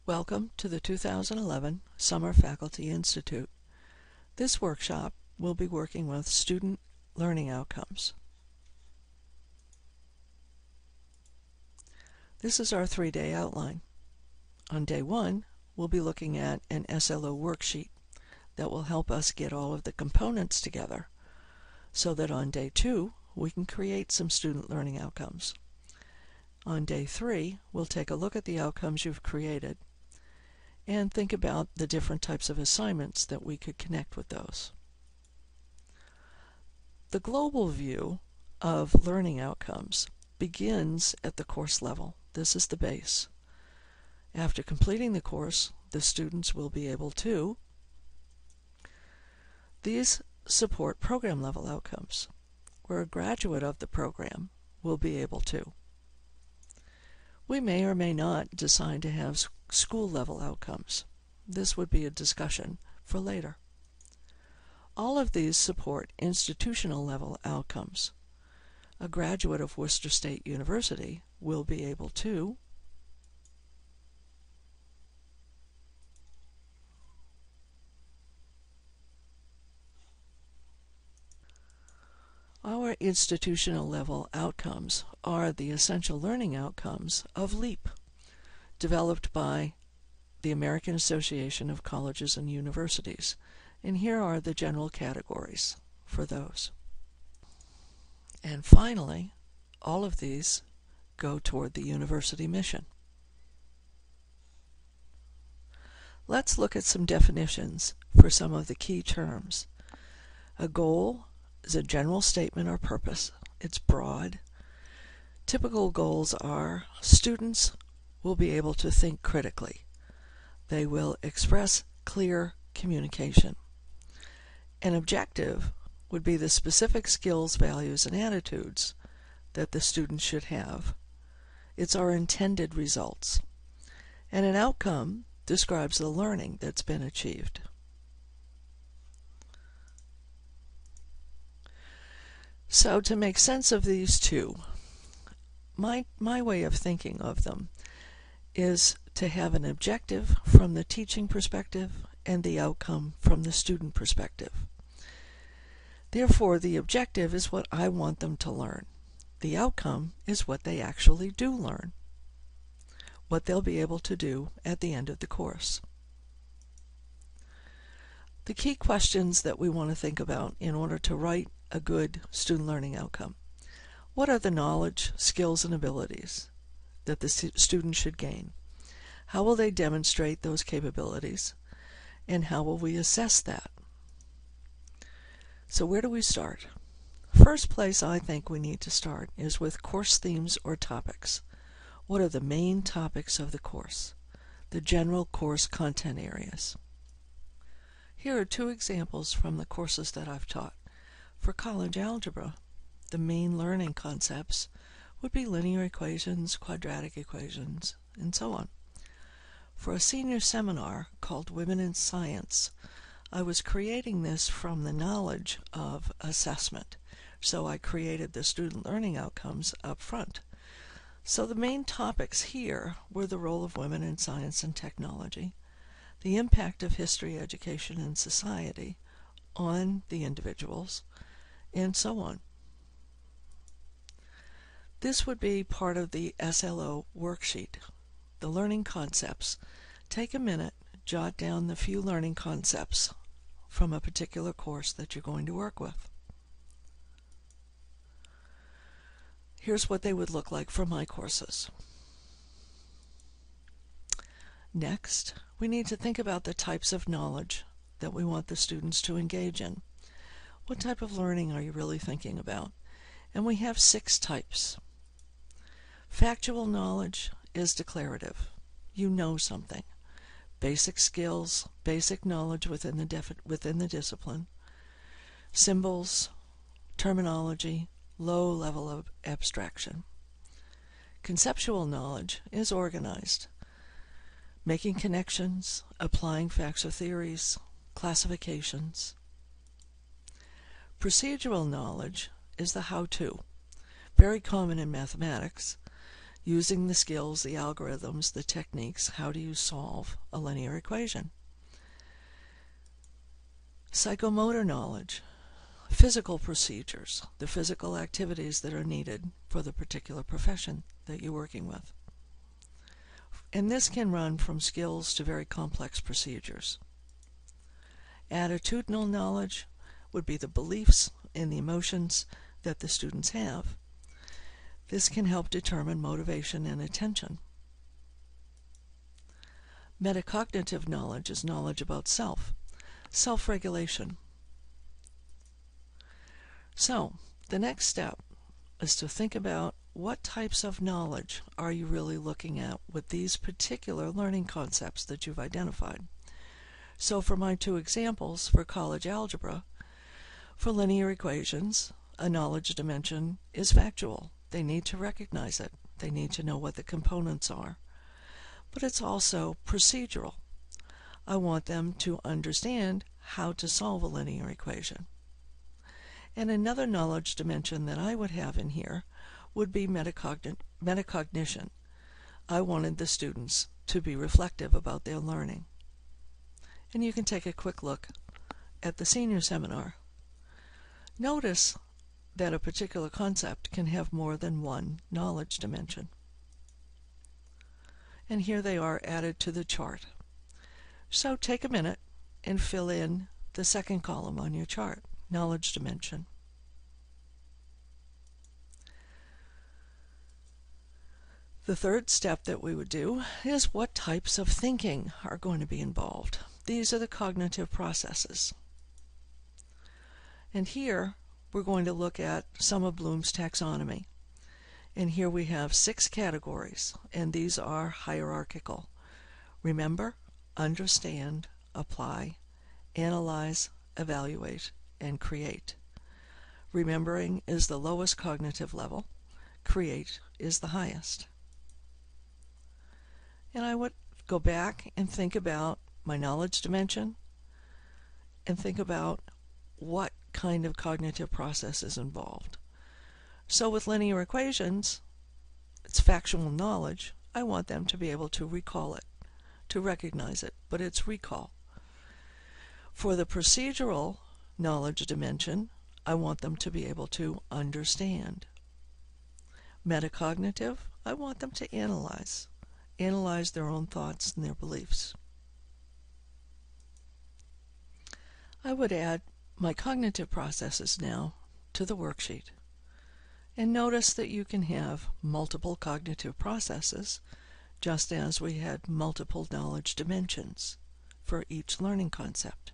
Welcome to the 2011 Summer Faculty Institute. This workshop will be working with student learning outcomes. This is our 3-day outline. On day 1, we'll be looking at an SLO worksheet that will help us get all of the components together so that on day 2, we can create some student learning outcomes. On day 3, we'll take a look at the outcomes you've created and think about the different types of assignments that we could connect with those. The global view of learning outcomes begins at the course level. This is the base. After completing the course, the students will be able to these support program level outcomes, where a graduate of the program will be able to. We may or may not decide to have school-level outcomes. This would be a discussion for later. All of these support institutional-level outcomes. A graduate of Worcester State University will be able to Our institutional-level outcomes are the essential learning outcomes of LEAP, developed by the American Association of Colleges and Universities. And here are the general categories for those. And finally, all of these go toward the university mission. Let's look at some definitions for some of the key terms. A goal is a general statement or purpose. It's broad. Typical goals are students will be able to think critically. They will express clear communication. An objective would be the specific skills, values, and attitudes that the student should have. It's our intended results. And an outcome describes the learning that's been achieved. So to make sense of these two, my way of thinking of them is to have an objective from the teaching perspective and the outcome from the student perspective. Therefore, the objective is what I want them to learn. The outcome is what they actually do learn, what they'll be able to do at the end of the course. The key questions that we want to think about in order to write a good student learning outcome. What are the knowledge, skills, and abilities that the student should gain? How will they demonstrate those capabilities? And how will we assess that? So where do we start? First place I think we need to start is with course themes or topics. What are the main topics of the course? The general course content areas. Here are 2 examples from the courses that I've taught. For college algebra, the main learning concepts would be linear equations, quadratic equations, and so on. For a senior seminar called Women in Science, I was creating this from the knowledge of assessment, so I created the student learning outcomes up front. So the main topics here were the role of women in science and technology, the impact of history, education, and society on the individuals, and so on. This would be part of the SLO worksheet, the learning concepts. Take a minute, jot down the few learning concepts from a particular course that you're going to work with. Here's what they would look like for my courses. Next, we need to think about the types of knowledge that we want the students to engage in. What type of learning are you really thinking about? And we have 6 types. Factual knowledge is declarative. You know something. Basic skills, basic knowledge within the discipline. Symbols, terminology, low level of abstraction. Conceptual knowledge is organized. Making connections, applying facts or theories, classifications. Procedural knowledge is the how-to, very common in mathematics. using the skills, the algorithms, the techniques. How do you solve a linear equation? Psychomotor knowledge, physical procedures, the physical activities that are needed for the particular profession that you're working with. And this can run from skills to very complex procedures. Attitudinal knowledge would be the beliefs and the emotions that the students have. This can help determine motivation and attention. Metacognitive knowledge is knowledge about self, self-regulation. So, the next step is to think about what types of knowledge are you really looking at with these particular learning concepts that you've identified. So for my two examples, for college algebra, for linear equations, a knowledge dimension is factual. They need to recognize it. They need to know what the components are. But it's also procedural. I want them to understand how to solve a linear equation. And another knowledge dimension that I would have in here would be metacognition. I wanted the students to be reflective about their learning. And you can take a quick look at the senior seminar. Notice that a particular concept can have more than one knowledge dimension. And here they are added to the chart. So take a minute and fill in the second column on your chart, knowledge dimension. The third step that we would do is what types of thinking are going to be involved. These are the cognitive processes. And here we're going to look at some of Bloom's taxonomy. And here we have 6 categories, and these are hierarchical. Remember, understand, apply, analyze, evaluate, and create. Remembering is the lowest cognitive level. Create is the highest. And I would go back and think about my knowledge dimension and think about what kind of cognitive process is involved. So with linear equations, it's factual knowledge. I want them to be able to recall it, to recognize it, but it's recall. For the procedural knowledge dimension, I want them to be able to understand. Metacognitive, I want them to analyze their own thoughts and their beliefs. I would add my cognitive processes now to the worksheet. And notice that you can have multiple cognitive processes, just as we had multiple knowledge dimensions for each learning concept.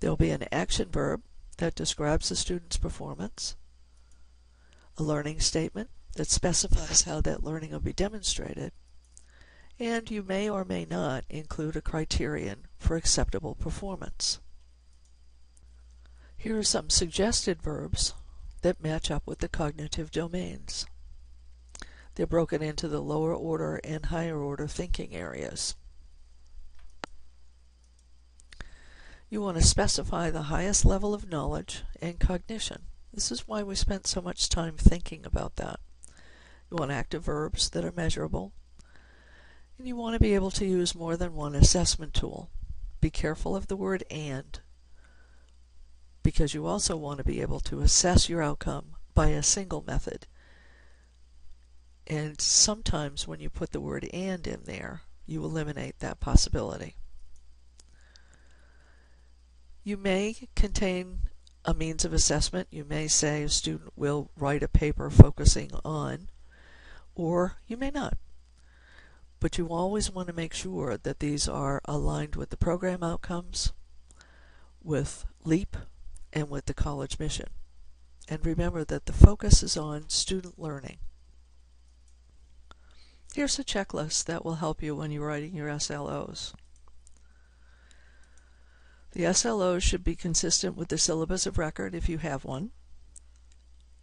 There'll be an action verb that describes the student's performance, a learning statement that specifies how that learning will be demonstrated, and you may or may not include a criterion for acceptable performance. Here are some suggested verbs that match up with the cognitive domains. They're broken into the lower order and higher order thinking areas. You want to specify the highest level of knowledge and cognition. This is why we spent so much time thinking about that. You want active verbs that are measurable, and you want to be able to use more than one assessment tool. Be careful of the word "and," because you also want to be able to assess your outcome by a single method. And sometimes when you put the word "and" in there, you eliminate that possibility. You may contain a means of assessment. You may say a student will write a paper focusing on, or you may not. But you always want to make sure that these are aligned with the program outcomes, with LEAP, and with the college mission. And remember that the focus is on student learning. Here's a checklist that will help you when you're writing your SLOs. The SLOs should be consistent with the syllabus of record if you have one.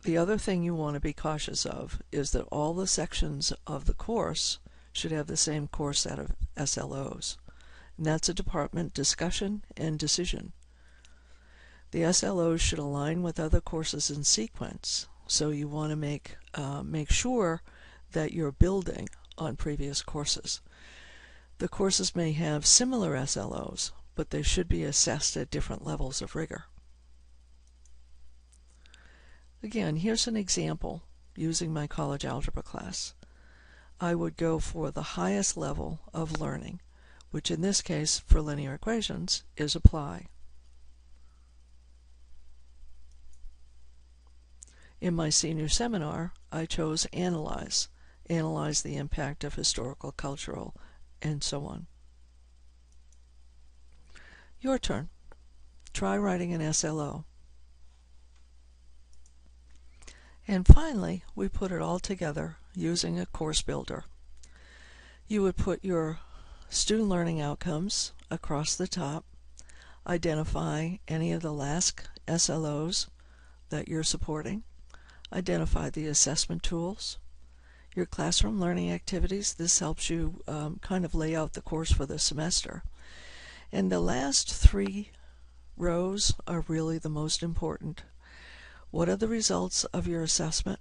The other thing you want to be cautious of is that all the sections of the course should have the same core set of SLOs. And that's a department discussion and decision. The SLOs should align with other courses in sequence so you want to make sure that you're building on previous courses. The courses may have similar SLOs, but they should be assessed at different levels of rigor. Again, here's an example using my college algebra class. I would go for the highest level of learning, which in this case for linear equations is apply. In my senior seminar, I chose analyze the impact of historical, cultural, and so on. Your turn. Try writing an SLO. And finally, we put it all together using a course builder. You would put your student learning outcomes across the top, identify any of the LASK SLOs that you're supporting, identify the assessment tools, your classroom learning activities. This helps you kind of lay out the course for the semester. And the last 3 rows are really the most important. What are the results of your assessment?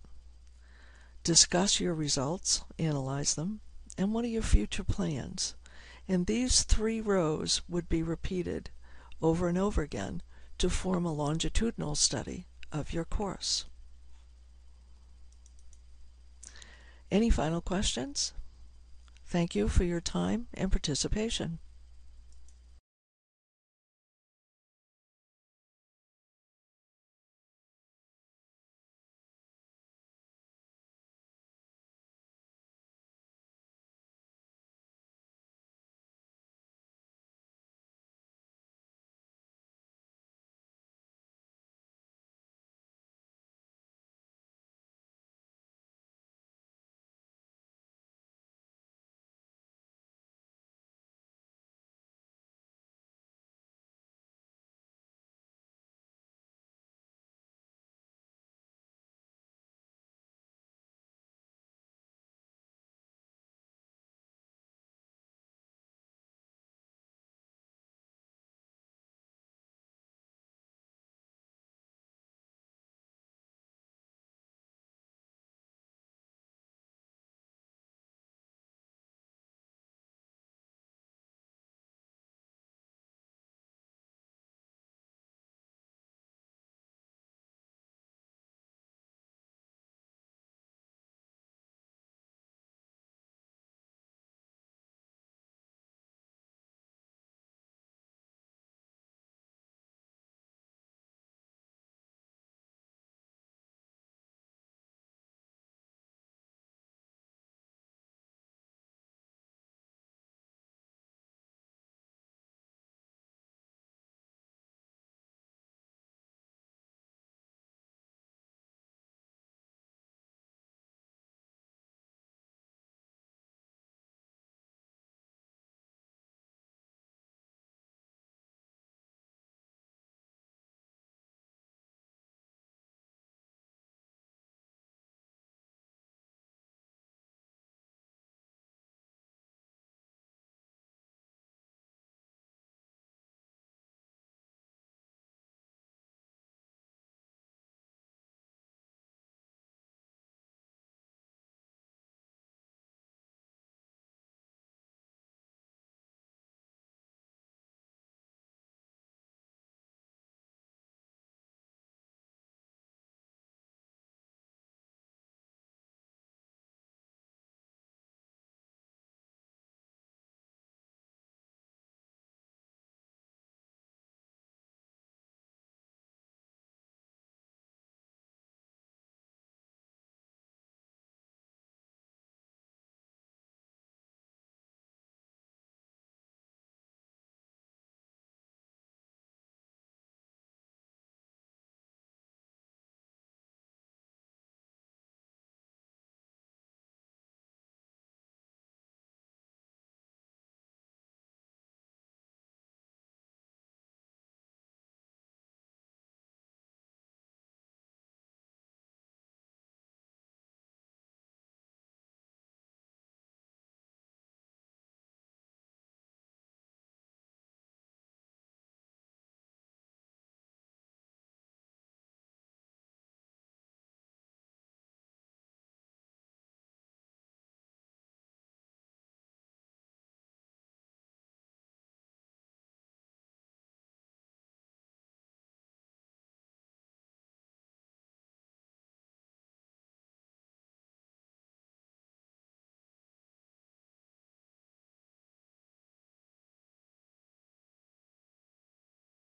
Discuss your results, analyze them, and what are your future plans? And these 3 rows would be repeated over and over again to form a longitudinal study of your course. Any final questions? Thank you for your time and participation.